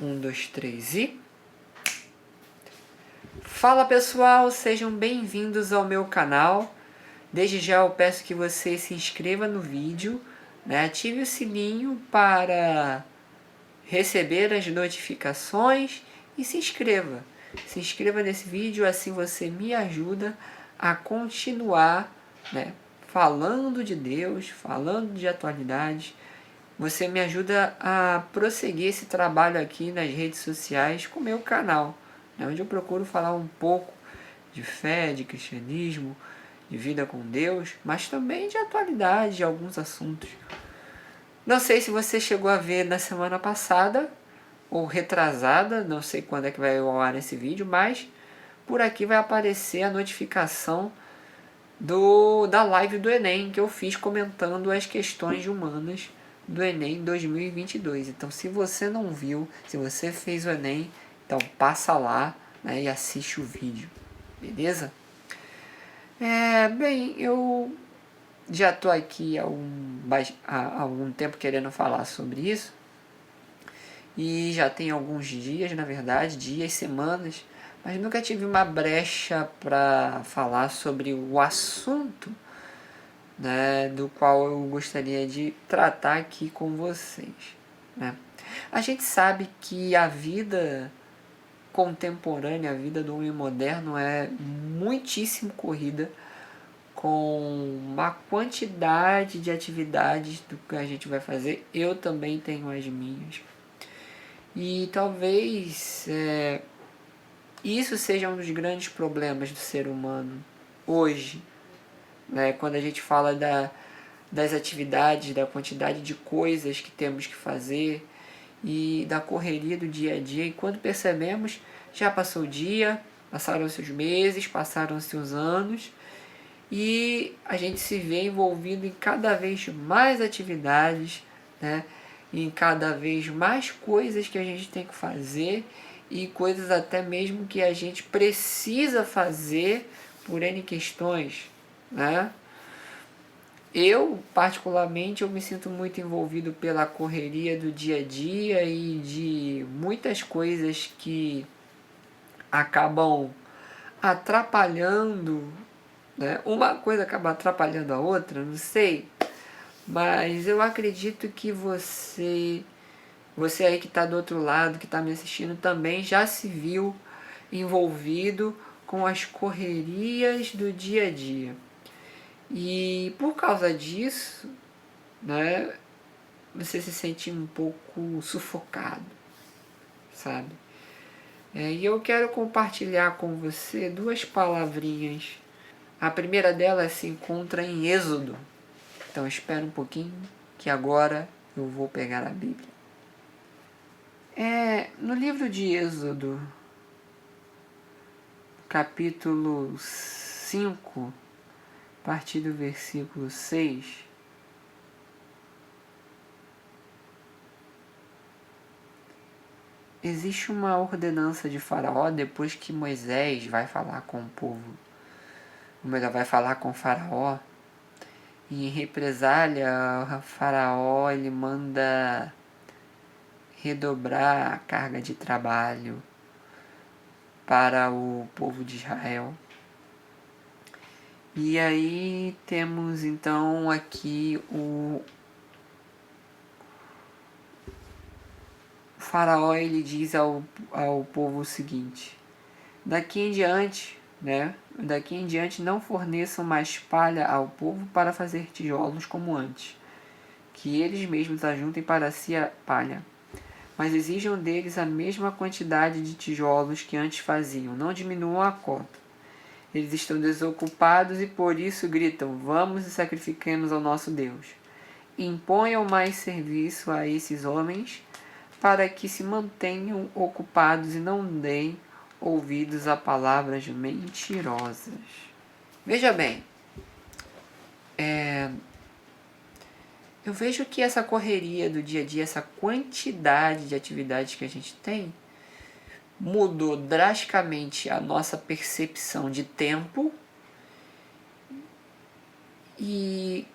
Um, dois, três e... Fala pessoal, sejam bem-vindos ao meu canal. Desde já eu peço que você se inscreva no vídeo, né? Ative o sininho para receber as notificações e se inscreva. Se inscreva nesse vídeo, assim você me ajuda a continuar, né, falando de Deus, falando de atualidades. Você me ajuda a prosseguir esse trabalho aqui nas redes sociais com o meu canal, né, onde eu procuro falar um pouco de fé, de cristianismo, de vida com Deus, mas também de atualidade, de alguns assuntos. Não sei se você chegou a ver na semana passada ou retrasada, não sei quando é que vai ao ar esse vídeo, mas por aqui vai aparecer a notificação da live do Enem que eu fiz comentando as questões humanas do Enem 2022. Então, se você não viu, se você fez o Enem, então passa lá, né, e assiste o vídeo, beleza? Bem, eu já estou aqui há algum tempo querendo falar sobre isso e já tem alguns dias, na verdade, dias, semanas, mas nunca tive uma brecha para falar sobre o assunto, né, do qual eu gostaria de tratar aqui com vocês, né? A gente sabe que a vida contemporânea, a vida do homem moderno é muitíssimo corrida, com uma quantidade de atividades do que a gente vai fazer. Eu também tenho as minhas. E talvez isso seja um dos grandes problemas do ser humano hoje, né? Quando a gente fala das atividades, da quantidade de coisas que temos que fazer e da correria do dia a dia. E quando percebemos, já passou o dia, passaram-se os meses, passaram-se os anos e a gente se vê envolvido em cada vez mais atividades, né? Em cada vez mais coisas que a gente tem que fazer e coisas até mesmo que a gente precisa fazer por N questões, né? Eu, particularmente, eu me sinto muito envolvido pela correria do dia a dia e de muitas coisas que acabam atrapalhando, né? Uma coisa acaba atrapalhando a outra, não sei, mas eu acredito que você aí que está do outro lado, que está me assistindo, também já se viu envolvido com as correrias do dia a dia. E por causa disso, né, você se sente um pouco sufocado, sabe? E eu quero compartilhar com você duas palavrinhas. A primeira delas se encontra em Êxodo. Então espera um pouquinho que agora eu vou pegar a Bíblia. No livro de Êxodo, capítulo 5, a partir do versículo 6, existe uma ordenança de Faraó depois que Moisés vai falar com o povo. Ou melhor, vai falar com Faraó. E em represália, o Faraó ele manda redobrar a carga de trabalho para o povo de Israel. E aí temos então aqui o Faraó ele diz ao povo o seguinte: daqui em diante, né? Daqui em diante não forneçam mais palha ao povo para fazer tijolos como antes, que eles mesmos ajuntem para si a palha, mas exijam deles a mesma quantidade de tijolos que antes faziam, não diminuam a cota. Eles estão desocupados e por isso gritam: vamos e sacrifiquemos ao nosso Deus. Imponham mais serviço a esses homens para que se mantenham ocupados e não deem ouvidos a palavras mentirosas. Veja bem, eu vejo que essa correria do dia a dia, essa quantidade de atividades que a gente tem, mudou drasticamente a nossa percepção de tempo. E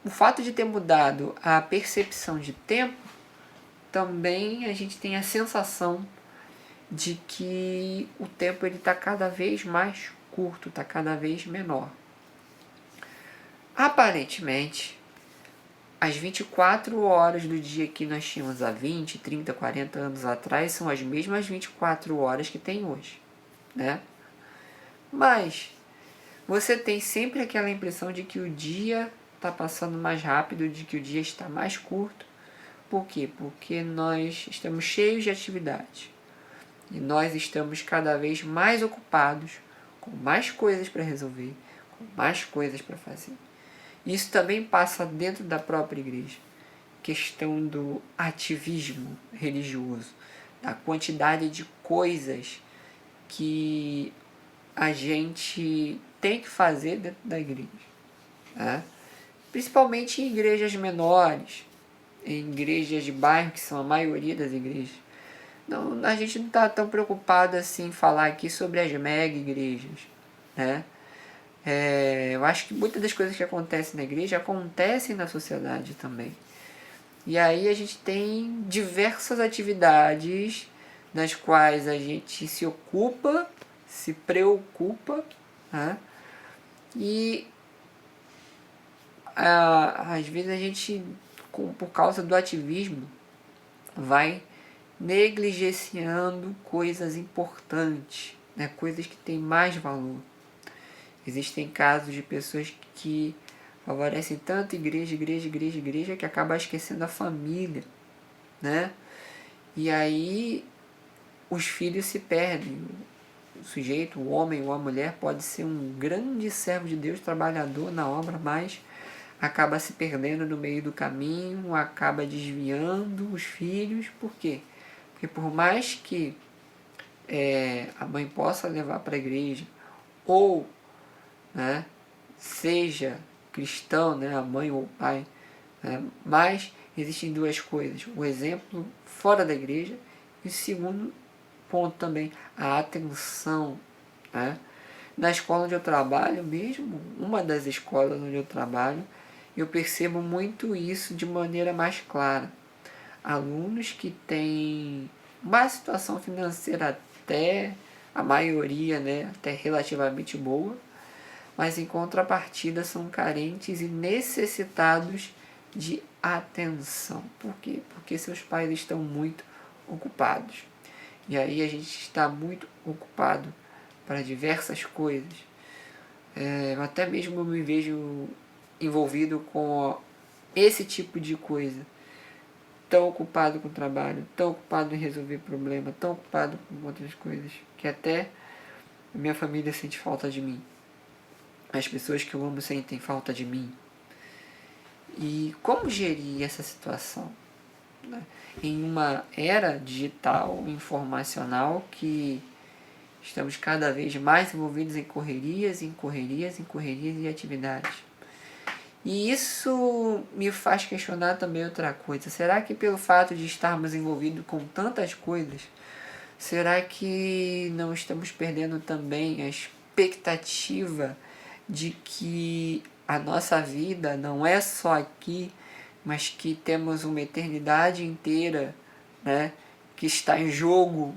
o fato de ter mudado a percepção de tempo também a gente tem a sensação de que o tempo está cada vez mais curto, está cada vez menor. Aparentemente, as 24 horas do dia que nós tínhamos há 20, 30, 40 anos atrás são as mesmas 24 horas que tem hoje, né? Mas você tem sempre aquela impressão de que o dia está passando mais rápido, de que o dia está mais curto. Por quê? Porque nós estamos cheios de atividades. E nós estamos cada vez mais ocupados, com mais coisas para resolver, com mais coisas para fazer. Isso também passa dentro da própria igreja. Questão do ativismo religioso, da quantidade de coisas que a gente tem que fazer dentro da igreja. Né? Principalmente em igrejas menores, em igrejas de bairro, que são a maioria das igrejas. Não, a gente não está tão preocupado assim em falar aqui sobre as mega igrejas. Né? Eu acho que muitas das coisas que acontecem na igreja acontecem na sociedade também. E aí a gente tem diversas atividades nas quais a gente se ocupa, se preocupa, né? E às vezes a gente, por causa do ativismo, vai negligenciando coisas importantes, né? Coisas que têm mais valor. Existem casos de pessoas que favorecem tanto igreja, que acaba esquecendo a família, né? E aí os filhos se perdem. O sujeito, o homem ou a mulher pode ser um grande servo de Deus, trabalhador na obra, mas acaba se perdendo no meio do caminho, acaba desviando os filhos. Por quê? Porque por mais que a mãe possa levar para a igreja, ou né, seja cristão, né, a mãe ou o pai, né, mas existem duas coisas: o exemplo fora da igreja e o segundo ponto também, a atenção. Né? Na escola onde eu trabalho mesmo, uma das escolas onde eu trabalho, eu percebo muito isso de maneira mais clara. Alunos que têm uma situação financeira até, a maioria, né, até relativamente boa, mas em contrapartida são carentes e necessitados de atenção. Por quê? Porque seus pais estão muito ocupados. E aí a gente está muito ocupado para diversas coisas. Até mesmo eu me vejo envolvido com esse tipo de coisa. Tão ocupado com o trabalho, tão ocupado em resolver problema, tão ocupado com outras coisas, que até a minha família sente falta de mim. As pessoas que eu amo sentem falta de mim. E como gerir essa situação? Né? Em uma era digital, informacional, que estamos cada vez mais envolvidos em correrias e atividades. E isso me faz questionar também outra coisa. Será que pelo fato de estarmos envolvidos com tantas coisas, será que não estamos perdendo também a expectativa de que a nossa vida não é só aqui, mas que temos uma eternidade inteira, né, que está em jogo?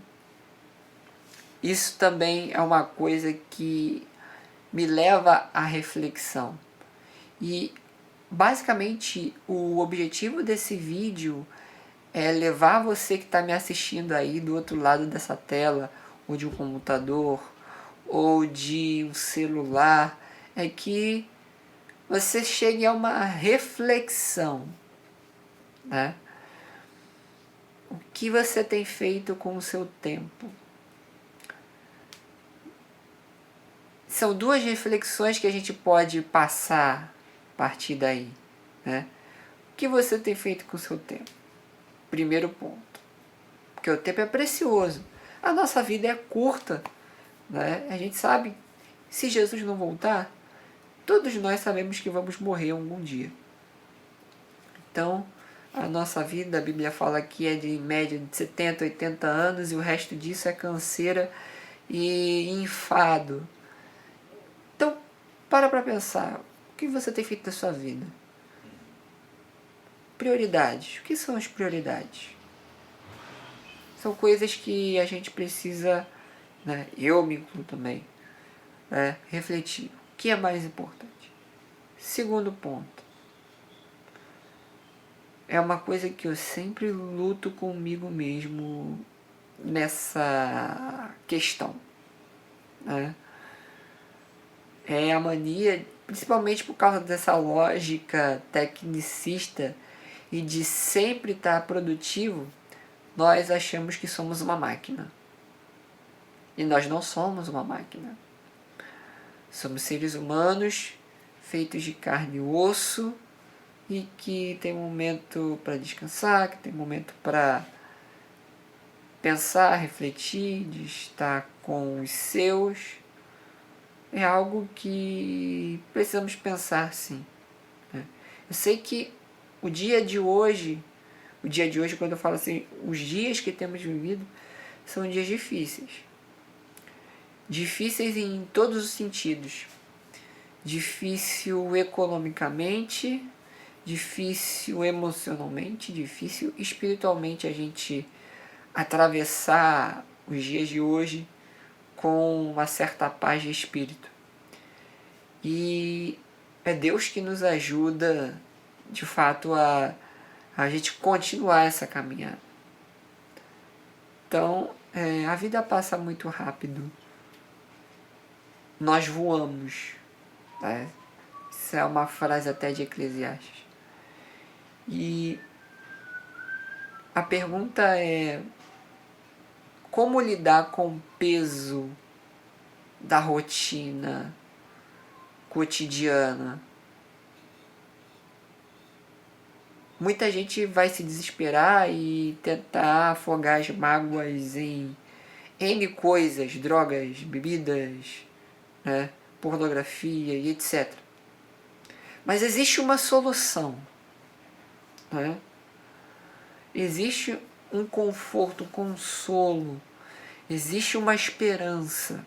Isso também é uma coisa que me leva à reflexão. E basicamente o objetivo desse vídeo é levar você que está me assistindo aí do outro lado dessa tela, ou de um computador, ou de um celular, é que você chegue a uma reflexão, né? O que você tem feito com o seu tempo? São duas reflexões que a gente pode passar a partir daí, né? O que você tem feito com o seu tempo? Primeiro ponto. Porque o tempo é precioso. A nossa vida é curta, né? A gente sabe, se Jesus não voltar, todos nós sabemos que vamos morrer algum dia. Então, a nossa vida, a Bíblia fala que é de média de 70, 80 anos e o resto disso é canseira e enfado. Então, para pensar, o que você tem feito da sua vida? Prioridades. O que são as prioridades? São coisas que a gente precisa, né, eu me incluo também, refletir. O que é mais importante? Segundo ponto. É uma coisa que eu sempre luto comigo mesmo nessa questão, né? É a mania, principalmente por causa dessa lógica tecnicista e de sempre estar produtivo, nós achamos que somos uma máquina. E nós não somos uma máquina. Somos seres humanos feitos de carne e osso e que tem momento para descansar, que tem momento para pensar, refletir, de estar com os seus. É algo que precisamos pensar, sim. Eu sei que o dia de hoje quando eu falo assim, os dias que temos vivido são dias difíceis. Difíceis em todos os sentidos. Difícil economicamente, difícil emocionalmente, difícil espiritualmente a gente atravessar os dias de hoje com uma certa paz de espírito. E é Deus que nos ajuda, de fato, a gente continuar essa caminhada. Então, a vida passa muito rápido. Nós voamos. Tá? Isso é uma frase até de Eclesiastes. E a pergunta é: como lidar com o peso da rotina cotidiana? Muita gente vai se desesperar e tentar afogar as mágoas em N coisas, drogas, bebidas, né, pornografia e etc. Mas existe uma solução. Né? Existe um conforto, um consolo, existe uma esperança.